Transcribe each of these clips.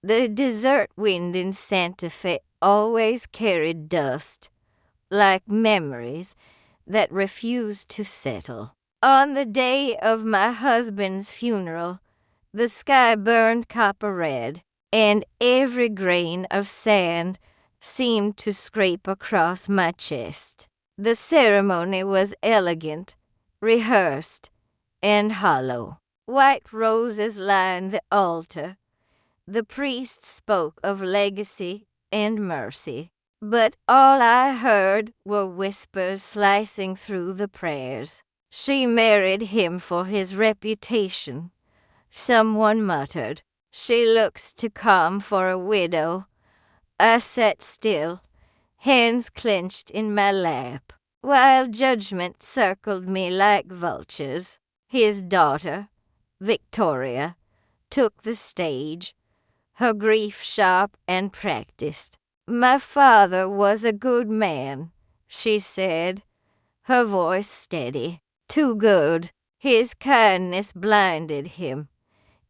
The desert wind in Santa Fe always carried dust, like memories that refused to settle. On the day of my husband's funeral, the sky burned copper red, and every grain of sand seemed to scrape across my chest. The ceremony was elegant, rehearsed, and hollow. White roses lined the altar. The priest spoke of legacy and mercy, but all I heard were whispers slicing through the prayers. She married him for his reputation, someone muttered. She looks too calm for a widow. I sat still, hands clenched in my lap, while judgment circled me like vultures. His daughter, Victoria, took the stage, her grief sharp and practiced. My father was a good man, she said, her voice steady. Too good. His kindness blinded him,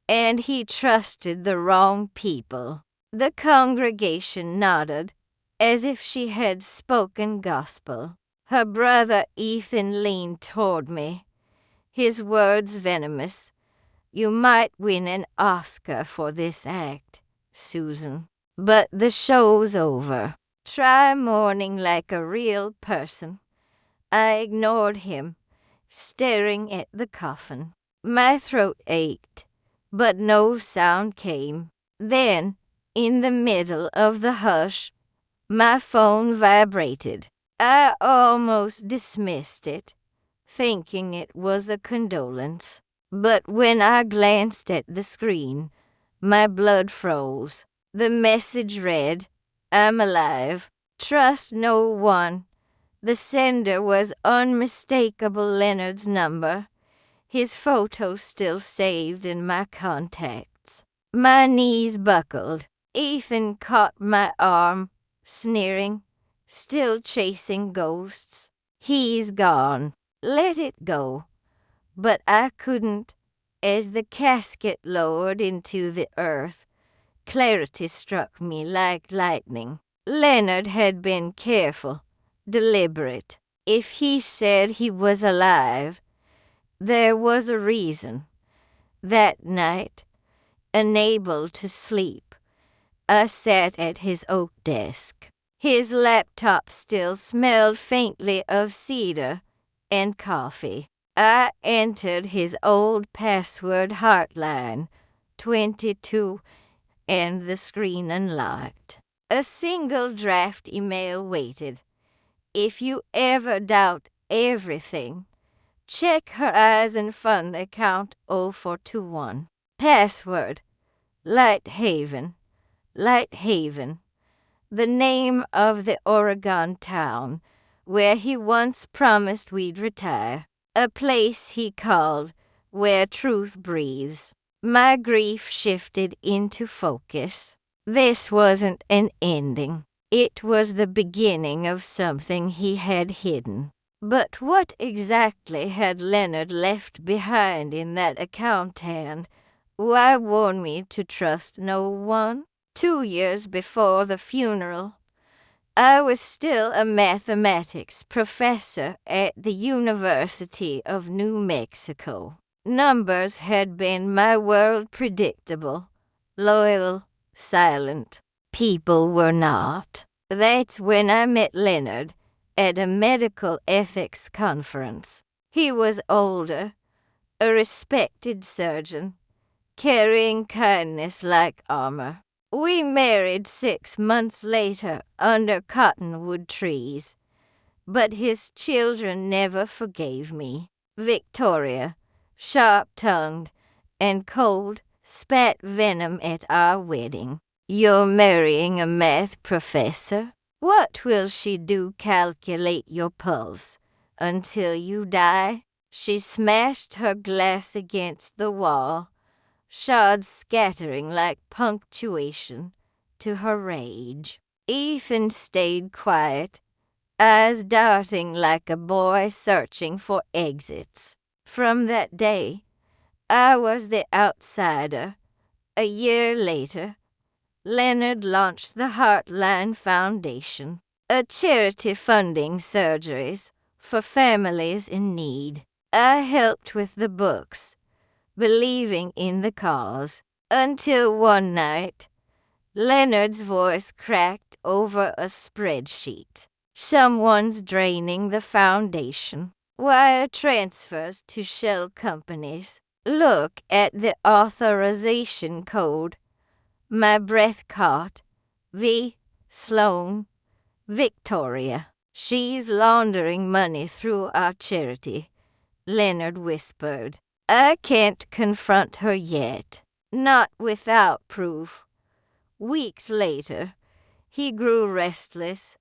and he trusted the wrong people. The congregation nodded, as if she had spoken gospel. Her brother Ethan leaned toward me, his words venomous. You might win an Oscar for this act, Susan. But the show's over. Try mourning like a real person. I ignored him, staring at the coffin. My throat ached, but no sound came. Then, in the middle of the hush, my phone vibrated. I almost dismissed it, thinking it was a condolence. But when I glanced at the screen, my blood froze. The message read, I'm alive. Trust no one. The sender was unmistakable Leonard's number, his photo still saved in my contacts. My knees buckled. Ethan caught my arm, sneering, still chasing ghosts. He's gone. Let it go. But I couldn't. As the casket lowered into the earth, clarity struck me like lightning. Leonard had been careful, deliberate. If he said he was alive, there was a reason. That night, unable to sleep, I sat at his oak desk. His laptop still smelled faintly of cedar and coffee. I entered his old password Heartline 22 and the screen unlocked. A single draft email waited. If you ever doubt everything, check her eyes and fund account 0421. Password, Lighthaven, Lighthaven, the name of the Oregon town where he once promised we'd retire, a place he called where truth breathes. My grief shifted into focus. This wasn't an ending. It was the beginning of something he had hidden. But what exactly had Leonard left behind in that account hand? Why warn me to trust no one? 2 years before the funeral, I was still a mathematics professor at the University of New Mexico. Numbers had been my world, predictable, loyal, silent. People were not. That's when I met Leonard at a medical ethics conference. He was older, a respected surgeon, carrying kindness like armor. We married 6 months later under cottonwood trees, but his children never forgave me. Victoria, sharp-tongued and cold, spat venom at our wedding. You're marrying a math professor? What will she do? Calculate your pulse until you die? She smashed her glass against the wall, shards scattering like punctuation to her rage. Ethan stayed quiet, eyes darting like a boy searching for exits. From that day, I was the outsider. A year later, Leonard launched the Heartline Foundation, a charity funding surgeries for families in need. I helped with the books, believing in the cause, until one night, Leonard's voice cracked over a spreadsheet. Someone's draining the foundation. Wire transfers to shell companies. Look at the authorization code. My breath caught. V. Sloan. Victoria. She's laundering money through our charity, Leonard whispered. I can't confront her yet. Not without proof. Weeks later, he grew restless,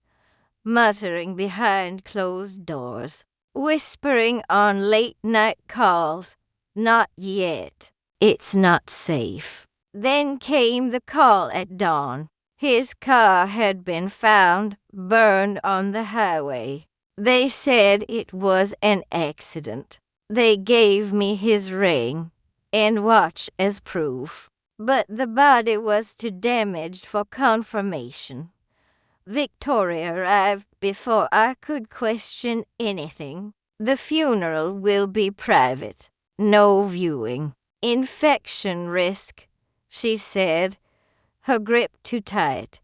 muttering behind closed doors, whispering on late-night calls, not yet. It's not safe. Then came the call at dawn. His car had been found burned on the highway. They said it was an accident. They gave me his ring and watch as proof. But the body was too damaged for confirmation. Victoria arrived before I could question anything. The funeral will be private. No viewing. Infection risk, she said, her grip too tight,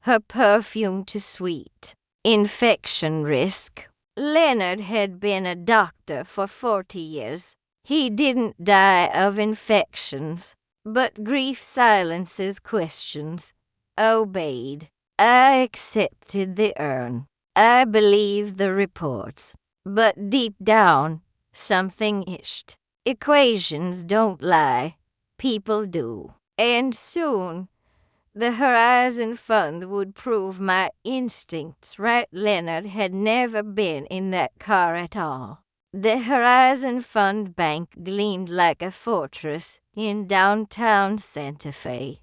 her perfume too sweet. Infection risk. Leonard had been a doctor for 40 years. He didn't die of infections, but grief silences questions. Obeyed. I accepted the urn. I believed the reports. But deep down, something itched. Equations don't lie. People do. And soon, the Horizon Fund would prove my instincts right. Leonard had never been in that car at all. The Horizon Fund Bank gleamed like a fortress in downtown Santa Fe.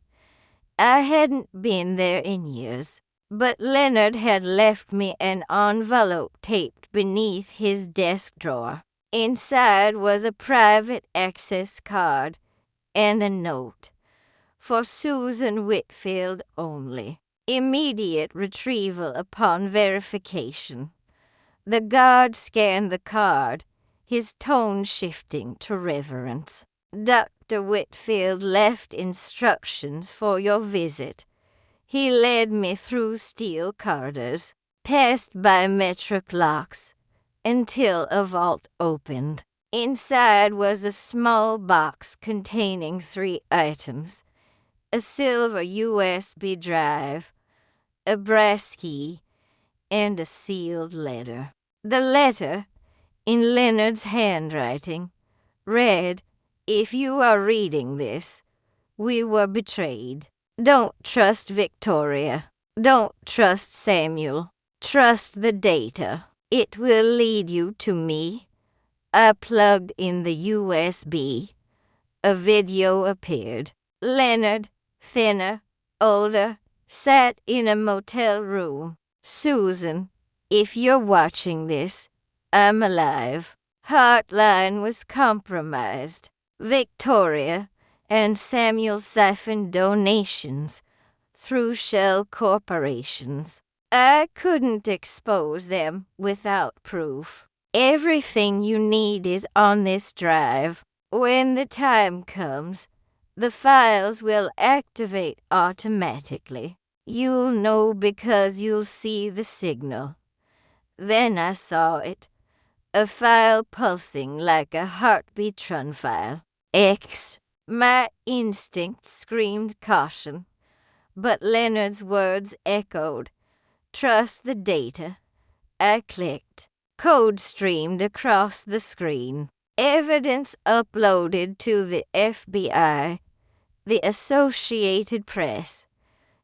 I hadn't been there in years, but Leonard had left me an envelope taped beneath his desk drawer. Inside was a private access card and a note. For Susan Whitfield only. Immediate retrieval upon verification. The guard scanned the card, his tone shifting to reverence. Dr. Whitfield left instructions for your visit. He led me through steel corridors, past biometric locks, until a vault opened. Inside was a small box containing 3 items. A silver USB drive, a brass key, and a sealed letter. The letter, in Leonard's handwriting, read, "If you are reading this, we were betrayed. Don't trust Victoria. Don't trust Samuel. Trust the data. It will lead you to me." I plugged in the USB. A video appeared. Leonard, thinner, older, sat in a motel room. "Susan, if you're watching this, I'm alive. Heartline was compromised. Victoria and Samuel siphoned donations through shell corporations. I couldn't expose them without proof. Everything you need is on this drive. When the time comes, the files will activate automatically. You'll know because you'll see the signal." Then I saw it. A file pulsing like a heartbeat Tron file. X. My instinct screamed caution, but Leonard's words echoed. "Trust the data." I clicked. Code streamed across the screen. Evidence uploaded to the FBI, the Associated Press,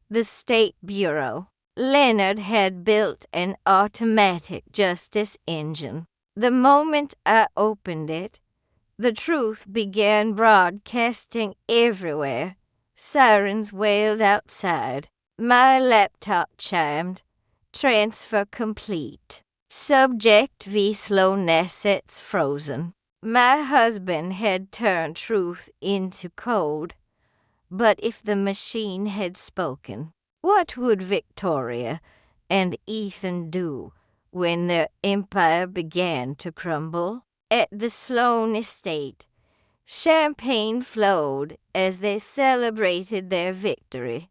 the State Bureau. Leonard had built an automatic justice engine. The moment I opened it, the truth began broadcasting everywhere. Sirens wailed outside. My laptop chimed. Transfer complete. Subject V. Sloan assets frozen. My husband had turned truth into code. But if the machine had spoken, what would Victoria and Ethan do when their empire began to crumble? At the Sloane estate, champagne flowed as they celebrated their victory.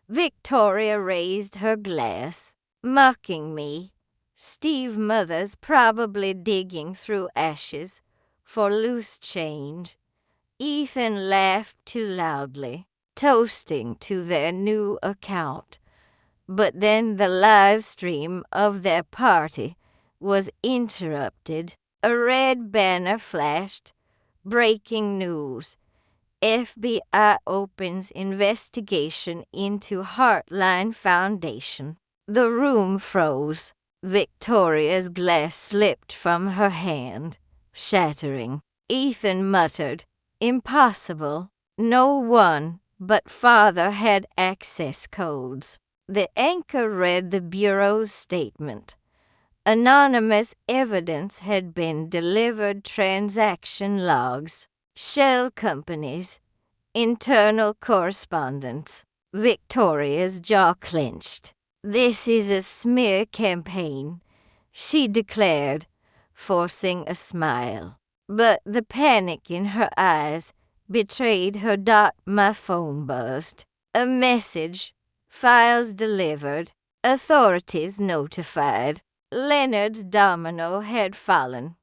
Victoria raised her glass, mocking me. Steve Mother's probably digging through ashes for loose change. Ethan laughed too loudly, toasting to their new account. But then the live stream of their party was interrupted. A red banner flashed. Breaking news. FBI opens investigation into Heartline Foundation. The room froze. Victoria's glass slipped from her hand, shattering. Ethan muttered, "Impossible. No one but Father had access codes." The anchor read the Bureau's statement. Anonymous evidence had been delivered, transaction logs, shell companies, internal correspondence. Victoria's jaw clenched. "This is a smear campaign," she declared, forcing a smile. But the panic in her eyes betrayed her. My phone buzzed. A message. Files delivered. Authorities notified. Leonard's domino had fallen.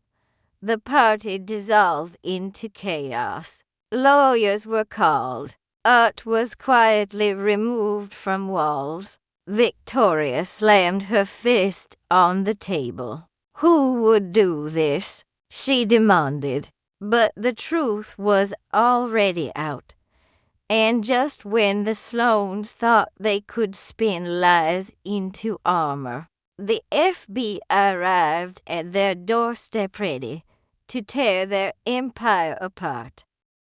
The party dissolved into chaos. Lawyers were called. Art was quietly removed from walls. Victoria slammed her fist on the table. Who would do this? She demanded. But the truth was already out. And just when the Sloanes thought they could spin lies into armor, the FBI arrived at their doorstep ready to tear their empire apart.